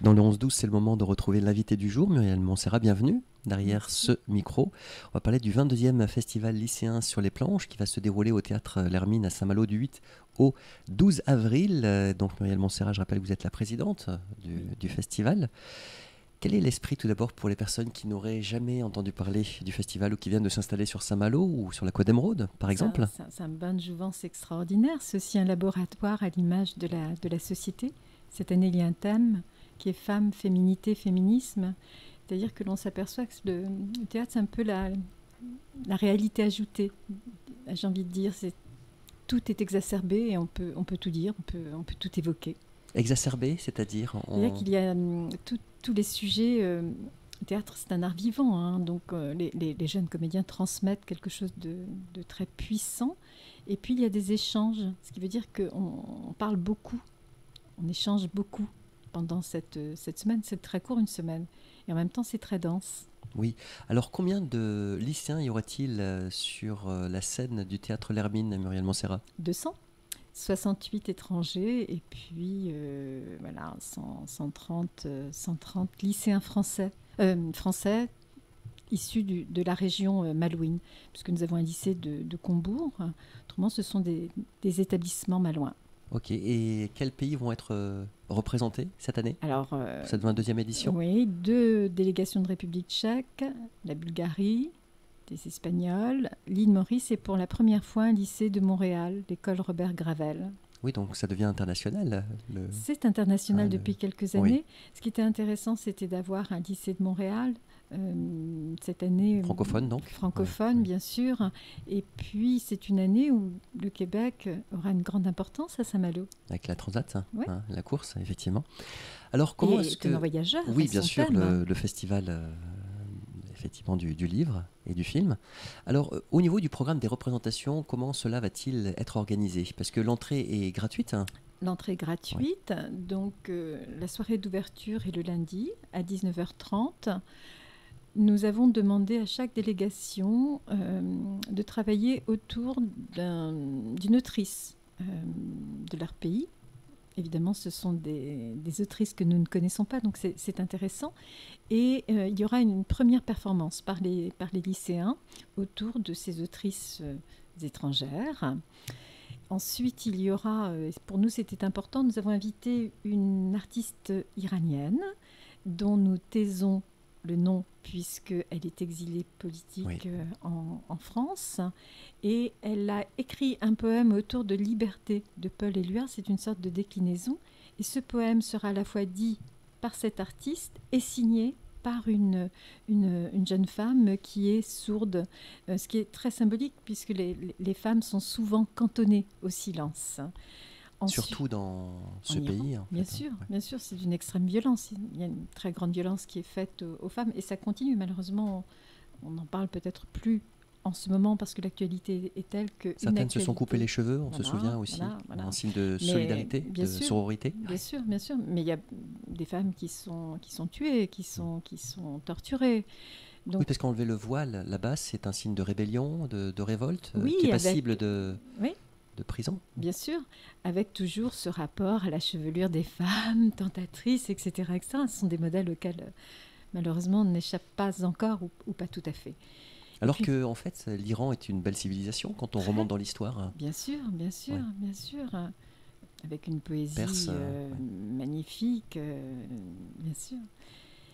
Dans le 11-12, c'est le moment de retrouver l'invité du jour, Muriel Montserrat, bienvenue. Derrière ce micro, on va parler du 22e festival lycéen sur les planches qui va se dérouler au théâtre L'Hermine à Saint-Malo du 8 au 12 avril. Donc Muriel Montserrat, je rappelle que vous êtes la présidente du festival. Quel est l'esprit tout d'abord pour les personnes qui n'auraient jamais entendu parler du festival ou qui viennent de s'installer sur Saint-Malo ou sur la Côte d'Émeraude, par exemple? C'est un bain de jouvence extraordinaire. C'est aussi un laboratoire à l'image de la société. Cette année, il y a un thème qui est femmes, féminité, féminisme. C'est-à-dire que l'on s'aperçoit que le théâtre, c'est un peu la réalité ajoutée. J'ai envie de dire, tout est exacerbé et on peut tout dire, on peut tout évoquer. Exacerbé, c'est-à-dire C'est-à-dire qu'il y a tous les sujets. Le théâtre, c'est un art vivant, hein, donc les jeunes comédiens transmettent quelque chose de très puissant. Et puis, il y a des échanges, ce qui veut dire qu'on parle beaucoup, on échange beaucoup pendant cette semaine. C'est très court, une semaine. Et en même temps, c'est très dense. Oui. Alors, combien de lycéens y aura-t-il sur la scène du théâtre L'Hermine, Muriel Montserrat? 200, 68 étrangers et puis voilà, 130 lycéens français issus de la région malouine, puisque nous avons un lycée de Combourg. Autrement, ce sont des établissements malouins. Ok, et quels pays vont être représentés cette année? Alors, cette 22e édition? Oui, 2 délégations de République tchèque, la Bulgarie, des Espagnols, l'île Maurice et pour la première fois un lycée de Montréal, l'école Robert Gravel. Oui, donc ça devient international. C'est international depuis quelques années. Oui. Ce qui était intéressant, c'était d'avoir un lycée de Montréal, cette année... Francophone, donc. Francophone, bien sûr. Et puis, c'est une année où le Québec aura une grande importance à Saint-Malo. Avec la Transat, Ouais. La course, effectivement. Alors, comment est-ce que... voyageurs. Oui, bien sûr, le festival... effectivement du livre et du film. Alors, au niveau du programme des représentations, comment cela va-t-il être organisé? Parce que l'entrée est gratuite. L'entrée est gratuite, donc la soirée d'ouverture est le lundi à 19h30. Nous avons demandé à chaque délégation de travailler autour d'une autrice de leur pays. Évidemment, ce sont des autrices que nous ne connaissons pas, donc c'est intéressant. Et il y aura une première performance par les lycéens autour de ces autrices étrangères. Ensuite, il y aura, pour nous c'était important, nous avons invité une artiste iranienne dont nous taisons le nom puisqu'elle est exilée politique en France. Et elle a écrit un poème autour de liberté de Paul Éluard. C'est une sorte de déclinaison. Et ce poème sera à la fois dit par cette artiste et signé par une jeune femme qui est sourde, ce qui est très symbolique puisque les femmes sont souvent cantonnées au silence. Surtout dans ce pays. Bien sûr, c'est d'une extrême violence. Il y a une très grande violence qui est faite aux femmes et ça continue. Malheureusement, on n'en parle peut-être plus en ce moment parce que l'actualité est telle que... Certaines se sont coupées les cheveux, on se souvient aussi, en signe de solidarité, de sororité. Bien sûr. Mais il y a des femmes qui sont tuées, qui sont torturées. Donc, oui, parce qu'enlever le voile là-bas, c'est un signe de rébellion, de révolte, qui est passible de prison. Bien sûr, avec toujours ce rapport à la chevelure des femmes, tentatrices, etc. Ce sont des modèles auxquels, malheureusement, on n'échappe pas encore ou pas tout à fait. Alors que, en fait, l'Iran est une belle civilisation quand on remonte dans l'histoire. Bien sûr. Avec une poésie magnifique, bien sûr.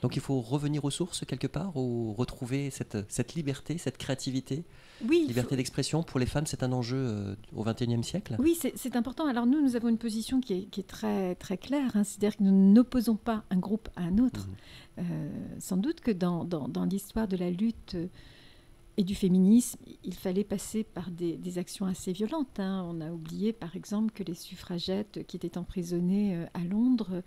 Donc il faut revenir aux sources quelque part ou retrouver cette liberté, cette créativité, liberté d'expression. Pour les femmes, c'est un enjeu au XXIe siècle. Oui, c'est important. Alors nous avons une position qui est très, très claire. C'est-à-dire que nous n'opposons pas un groupe à un autre. Sans doute que dans l'histoire de la lutte et du féminisme, il fallait passer par des actions assez violentes. On a oublié, par exemple, que les suffragettes qui étaient emprisonnées à Londres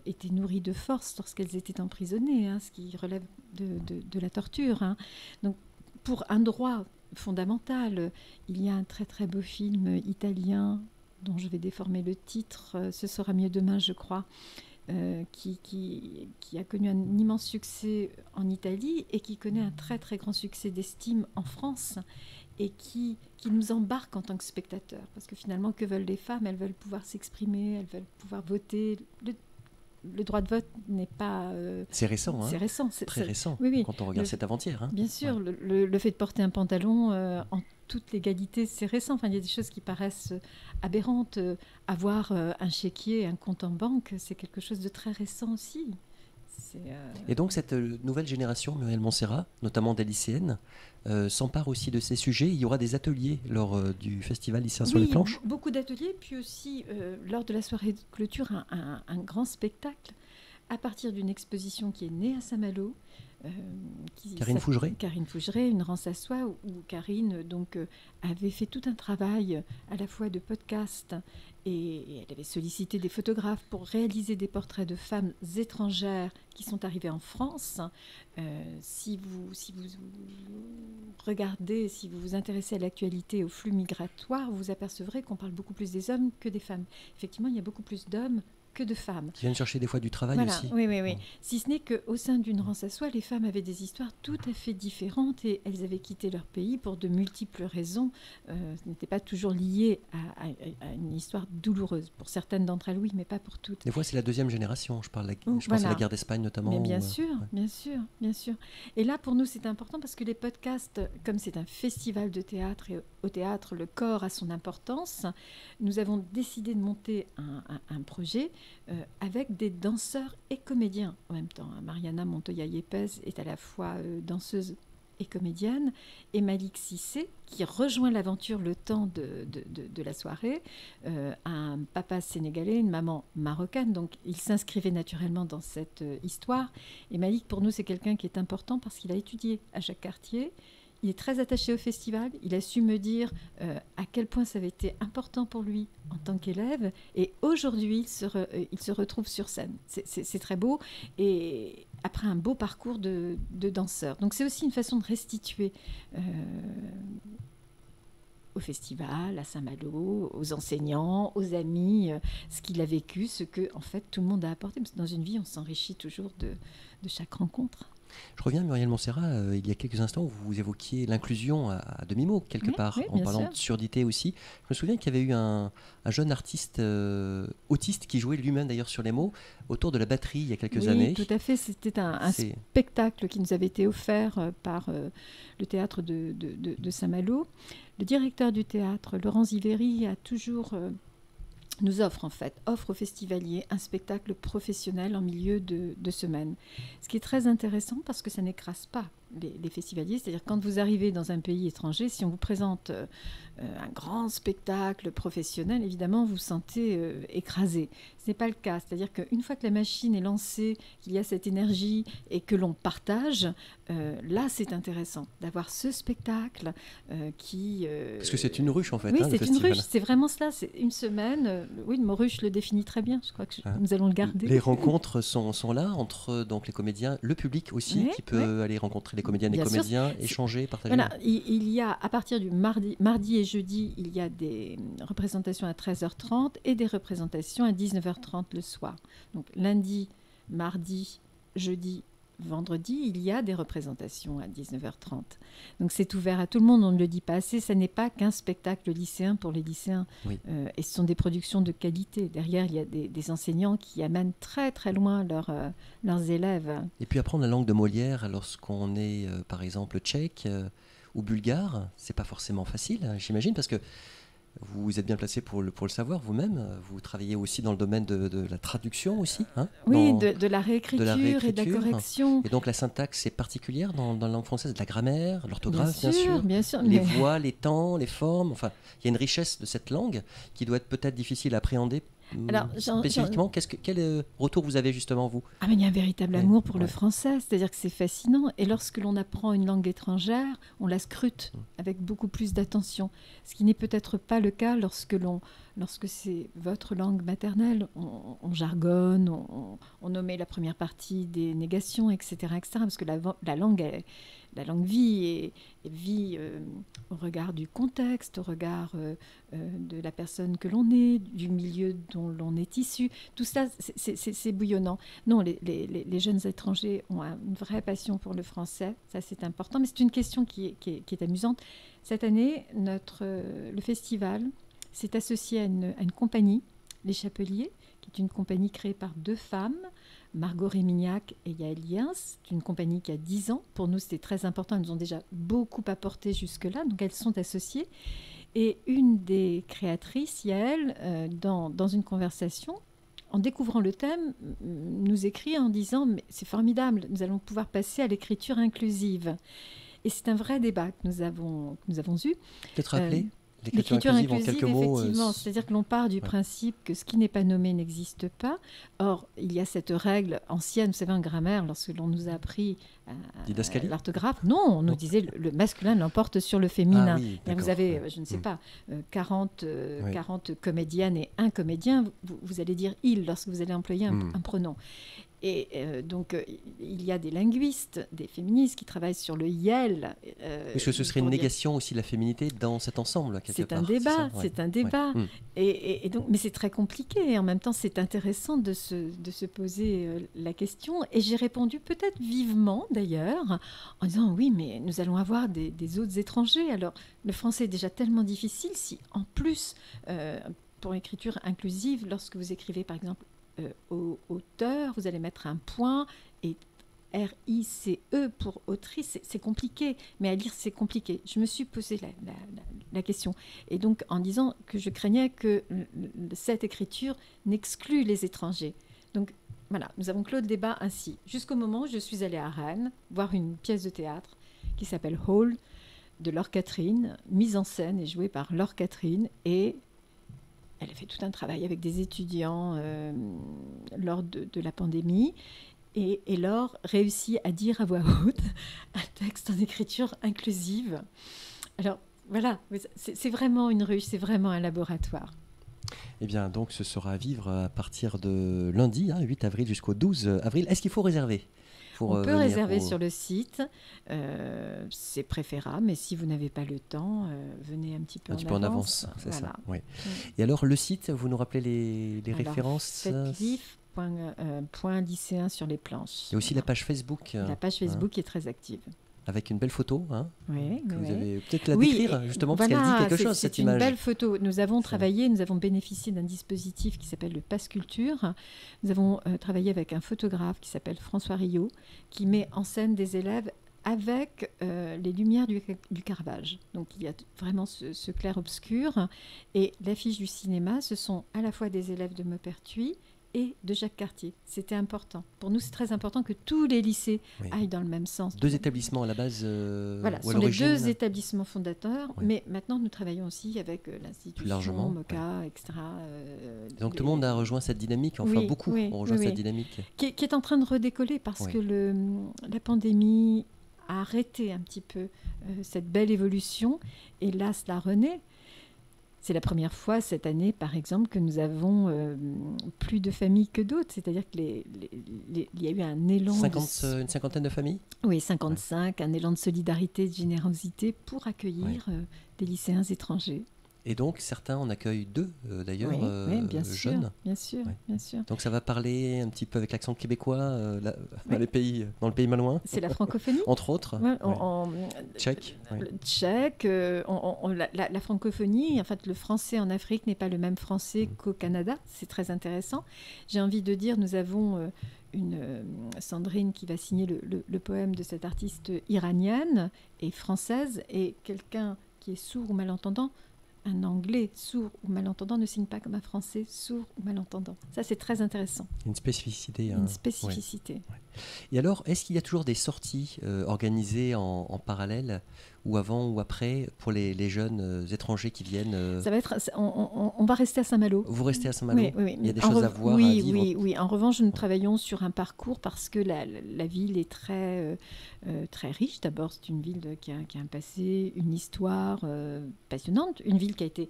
étaient nourries de force lorsqu'elles étaient emprisonnées, ce qui relève de la torture. Donc, pour un droit fondamental, il y a un très très beau film italien dont je vais déformer le titre, Ce sera mieux demain, je crois, qui a connu un immense succès en Italie et qui connaît un très très grand succès d'estime en France et qui nous embarque en tant que spectateurs. Parce que finalement, que veulent les femmes? Elles veulent pouvoir s'exprimer, elles veulent pouvoir voter. le droit de vote n'est pas... c'est récent, hein. C'est récent. Très récent, oui, quand on regarde cette avant-hier. Hein. Bien sûr, Ouais. le fait de porter un pantalon en toute légalité, c'est récent. Enfin, il y a des choses qui paraissent aberrantes. Avoir un chéquier, un compte en banque, c'est quelque chose de très récent aussi. Et donc cette nouvelle génération, Muriel Montserrat, notamment des lycéennes, s'empare aussi de ces sujets. Il y aura des ateliers lors du festival Lycéens sur les planches. Beaucoup d'ateliers, puis aussi lors de la soirée de clôture, un grand spectacle à partir d'une exposition qui est née à Saint-Malo. Karine Fougeret. Karine Fougeret, une rance à soi, où Karine avait fait tout un travail à la fois de podcast et elle avait sollicité des photographes pour réaliser des portraits de femmes étrangères qui sont arrivées en France. Si vous regardez, si vous vous intéressez à l'actualité, au flux migratoire, vous apercevrez qu'on parle beaucoup plus des hommes que des femmes. Effectivement, il y a beaucoup plus d'hommes que de femmes. Qui viennent chercher des fois du travail aussi. Oui. Si ce n'est qu'au sein d'une rance à soi, les femmes avaient des histoires tout à fait différentes et elles avaient quitté leur pays pour de multiples raisons. Ce n'était pas toujours lié à une histoire douloureuse. Pour certaines d'entre elles, oui, mais pas pour toutes. Des fois, c'est la deuxième génération. Je pense à la guerre d'Espagne notamment. Mais bien sûr. Et là, pour nous, c'est important parce que les podcasts, comme c'est un festival de théâtre et au théâtre, le corps a son importance, nous avons décidé de monter un projet avec des danseurs et comédiens en même temps. Mariana Montoya-Yepes est à la fois danseuse et comédienne, et Malik Cissé, qui rejoint l'aventure le temps de la soirée, un papa sénégalais, une maman marocaine, donc il s'inscrivait naturellement dans cette histoire. Et Malik, pour nous, c'est quelqu'un qui est important parce qu'il a étudié à Jacques-Cartier. Il est très attaché au festival. Il a su me dire à quel point ça avait été important pour lui en tant qu'élève. Et aujourd'hui, il se retrouve sur scène. C'est très beau. Et après un beau parcours de danseur. Donc c'est aussi une façon de restituer au festival, à Saint-Malo, aux enseignants, aux amis, ce qu'il a vécu, ce que en fait tout le monde a apporté. Parce que dans une vie, on s'enrichit toujours de chaque rencontre. Je reviens, Muriel Montserrat, il y a quelques instants où vous évoquiez l'inclusion à demi-mot, quelque part, en parlant de surdité aussi. Je me souviens qu'il y avait eu un jeune artiste autiste qui jouait lui-même d'ailleurs sur les mots, autour de la batterie il y a quelques années. Oui, tout à fait. C'était un spectacle qui nous avait été offert par le théâtre de Saint-Malo. Le directeur du théâtre, Laurent Ziveri, a toujours... nous offre aux festivaliers un spectacle professionnel en milieu de semaine. Ce qui est très intéressant parce que ça n'écrase pas les festivaliers. C'est-à-dire quand vous arrivez dans un pays étranger, si on vous présente un grand spectacle professionnel, évidemment, vous vous sentez écrasé. Ce n'est pas le cas. C'est-à-dire qu'une fois que la machine est lancée, qu'il y a cette énergie et que l'on partage, là, c'est intéressant d'avoir ce spectacle qui... Parce que c'est une ruche, en fait. Oui, c'est une ruche. C'est vraiment cela. C'est une semaine. Oui, le mot ruche le définit très bien. Je crois que nous allons le garder. Les rencontres sont là entre donc, les comédiens, le public aussi, qui peut aller rencontrer les comédiennes et comédiens, échanger, partager. Voilà, il y a, à partir du mardi et jeudi, il y a des représentations à 13h30 et des représentations à 19h30 le soir. Donc lundi, mardi, jeudi, vendredi, il y a des représentations à 19h30. Donc c'est ouvert à tout le monde, on ne le dit pas assez, ça n'est pas qu'un spectacle lycéen pour les lycéens. Oui. Et ce sont des productions de qualité. Derrière, il y a des enseignants qui amènent très très loin leurs élèves. Et puis apprendre la langue de Molière lorsqu'on est par exemple tchèque ou bulgare, c'est pas forcément facile, j'imagine, parce que vous êtes bien placé pour le savoir vous-même. Vous travaillez aussi dans le domaine de la traduction aussi. Oui, de la réécriture et de la correction. Et donc la syntaxe est particulière dans la langue française, de la grammaire, l'orthographe bien sûr. Les voix, les temps, les formes. Enfin, il y a une richesse de cette langue qui doit être peut-être difficile à appréhender. Alors, spécifiquement, quel retour vous avez justement, vous ? Mais il y a un véritable amour pour le français, c'est-à-dire que c'est fascinant. Et lorsque l'on apprend une langue étrangère, on la scrute avec beaucoup plus d'attention. Ce qui n'est peut-être pas le cas lorsque c'est votre langue maternelle. On jargonne, on nommait la première partie des négations, etc. Parce que la langue vit et vit au regard du contexte, au regard de la personne que l'on est, du milieu dont l'on est issu. Tout ça, c'est bouillonnant. Non, les jeunes étrangers ont une vraie passion pour le français, ça c'est important, mais c'est une question qui est amusante. Cette année, le festival s'est associé à une compagnie, Les Chapeliers, qui est une compagnie créée par 2 femmes, Margot Rémignac et Yaël Liens. C'est une compagnie qui a 10 ans. Pour nous, c'était très important. Elles nous ont déjà beaucoup apporté jusque-là, donc elles sont associées. Et une des créatrices, Yaël, dans une conversation, en découvrant le thème, nous écrit en disant « Mais c'est formidable, nous allons pouvoir passer à l'écriture inclusive ». Et c'est un vrai débat que nous avons eu. Peut-être rappeler l'écriture inclusive, en quelques mots. Effectivement, c'est-à-dire que l'on part du principe que ce qui n'est pas nommé n'existe pas. Or, il y a cette règle ancienne, vous savez, en grammaire, lorsque l'on nous a appris l'orthographe, non, on nous disait le masculin l'emporte sur le féminin. Ah oui, vous avez, je ne sais pas, 40 comédiennes et un comédien, vous allez dire « il » lorsque vous allez employer un pronom. Et donc, il y a des linguistes, des féministes qui travaillent sur le yel. Est-ce que ce serait une négation aussi de la féminité dans cet ensemble, quelque part ? C'est un débat. Ouais. Et donc, mais c'est très compliqué. Et en même temps, c'est intéressant de se poser la question. Et j'ai répondu peut-être vivement, d'ailleurs, en disant oui, mais nous allons avoir des autres étrangers. Alors, le français est déjà tellement difficile. Si, en plus, pour l'écriture inclusive, lorsque vous écrivez, par exemple, auteur, vous allez mettre un point et R-I-C-E pour autrice, c'est compliqué, mais à lire c'est compliqué. Je me suis posé la question, et donc en disant que je craignais que cette écriture n'exclue les étrangers. Donc voilà, nous avons clos le débat ainsi, jusqu'au moment où je suis allée à Rennes voir une pièce de théâtre qui s'appelle Hall de Laure Catherine, mise en scène et jouée par Laure Catherine, et elle a fait tout un travail avec des étudiants lors de la pandémie. Et Laure réussit à dire à voix haute un texte en écriture inclusive. Alors voilà, c'est vraiment une ruche, c'est vraiment un laboratoire. Eh bien, donc ce sera à vivre à partir de lundi, 8 avril jusqu'au 12 avril. Est-ce qu'il faut réserver ? On peut réserver sur le site, c'est préférable, mais si vous n'avez pas le temps, venez un petit peu en avance. C'est voilà. Ça. Oui. Et alors le site, vous nous rappelez les références ? Faites point lycéen sur les planches. Il y a aussi la page Facebook. La page Facebook qui est très active. Avec une belle photo, oui, que vous avez peut-être la décrire, justement, parce qu'elle dit quelque chose, cette image. C'est une belle photo. Nous avons travaillé, nous avons bénéficié d'un dispositif qui s'appelle le Pass Culture. Nous avons travaillé avec un photographe qui s'appelle François Rio, qui met en scène des élèves avec les lumières du Caravage. Donc il y a vraiment ce clair-obscur. Et l'affiche du cinéma, ce sont à la fois des élèves de Maupertuis et de Jacques Cartier. C'était important. Pour nous, c'est très important que tous les lycées aillent dans le même sens. 2 établissements à la base voilà, ce sont les 2 établissements fondateurs, mais maintenant nous travaillons aussi avec l'institution, MOCA, etc. Donc tout le monde a rejoint cette dynamique, beaucoup ont rejoint cette dynamique. Qui est en train de redécoller parce que la pandémie a arrêté un petit peu cette belle évolution, et là cela renaît. C'est la première fois cette année, par exemple, que nous avons plus de familles que d'autres. C'est-à-dire qu'il y a eu un élan... Une cinquantaine de familles ? Oui, 55, un élan de solidarité, de générosité pour accueillir des lycéens étrangers. Et donc, certains en accueillent 2, d'ailleurs, bien jeunes. Bien sûr. Donc, ça va parler un petit peu avec l'accent québécois dans le pays malouin. C'est la francophonie. Entre autres. Tchèque. Tchèque. La francophonie, en fait, le français en Afrique n'est pas le même français qu'au Canada. C'est très intéressant. J'ai envie de dire, nous avons Sandrine qui va signer le poème de cette artiste iranienne et française, et quelqu'un qui est sourd ou malentendant. Un anglais sourd ou malentendant ne signe pas comme un français sourd ou malentendant. Ça, c'est très intéressant. Une spécificité. Une spécificité. Ouais. Et alors, est-ce qu'il y a toujours des sorties organisées en parallèle, ou avant ou après, pour les jeunes étrangers qui viennent Ça va être, on va rester à Saint-Malo. Vous restez à Saint-Malo ? Oui. Il y a des choses à voir, à vivre. Oui. En revanche, nous travaillons sur un parcours parce que la ville est très riche. D'abord, c'est une ville qui a un passé, une histoire passionnante. Une ville qui a été...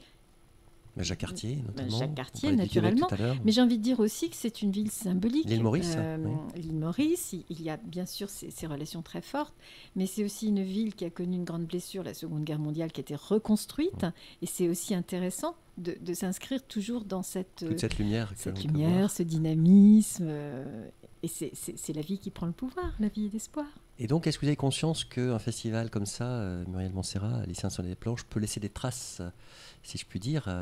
Jacques Cartier, notamment. Jacques Cartier, naturellement. Mais j'ai envie de dire aussi que c'est une ville symbolique. L'île Maurice. L'île Maurice, il y a bien sûr ces relations très fortes, mais c'est aussi une ville qui a connu une grande blessure, la Seconde Guerre mondiale, qui a été reconstruite. Et c'est aussi intéressant de s'inscrire toujours dans toute cette lumière. Ce dynamisme. Et c'est la vie qui prend le pouvoir, la vie d'espoir. Et donc, est-ce que vous avez conscience qu'un festival comme ça, Muriel Montserrat, Lycéens sur les planches, peut laisser des traces, si je puis dire,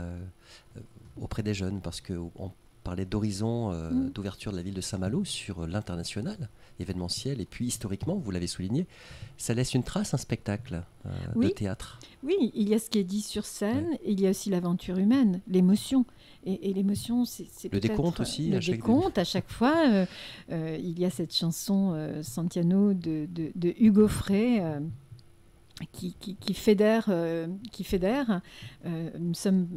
auprès des jeunes ? Parce qu'on parlait d'horizon d'ouverture de la ville de Saint-Malo sur l'international, événementiel, et puis historiquement, vous l'avez souligné, ça laisse une trace, un spectacle de théâtre. Oui, il y a ce qui est dit sur scène, et il y a aussi l'aventure humaine, l'émotion. Et l'émotion, c'est le décompte aussi. Le décompte, à chaque fois. Il y a cette chanson Santiano de Hugo Frey qui fédère. Nous sommes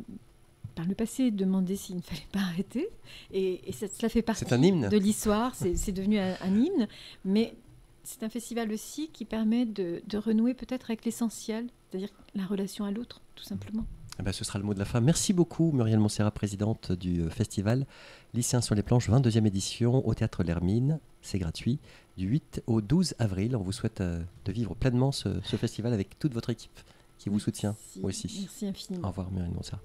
par le passé demandé s'il ne fallait pas arrêter. Et cela fait partie de l'histoire. C'est devenu un hymne. Mais c'est un festival aussi qui permet de renouer peut-être avec l'essentiel, c'est-à-dire la relation à l'autre, tout simplement. Eh ben, ce sera le mot de la fin. Merci beaucoup, Muriel Montserrat, présidente du festival Lycéens sur les planches, 22e édition au Théâtre L'Hermine. C'est gratuit, du 8 au 12 avril. On vous souhaite de vivre pleinement ce festival avec toute votre équipe qui vous soutient. Moi aussi. Merci infiniment. Au revoir, Muriel Montserrat.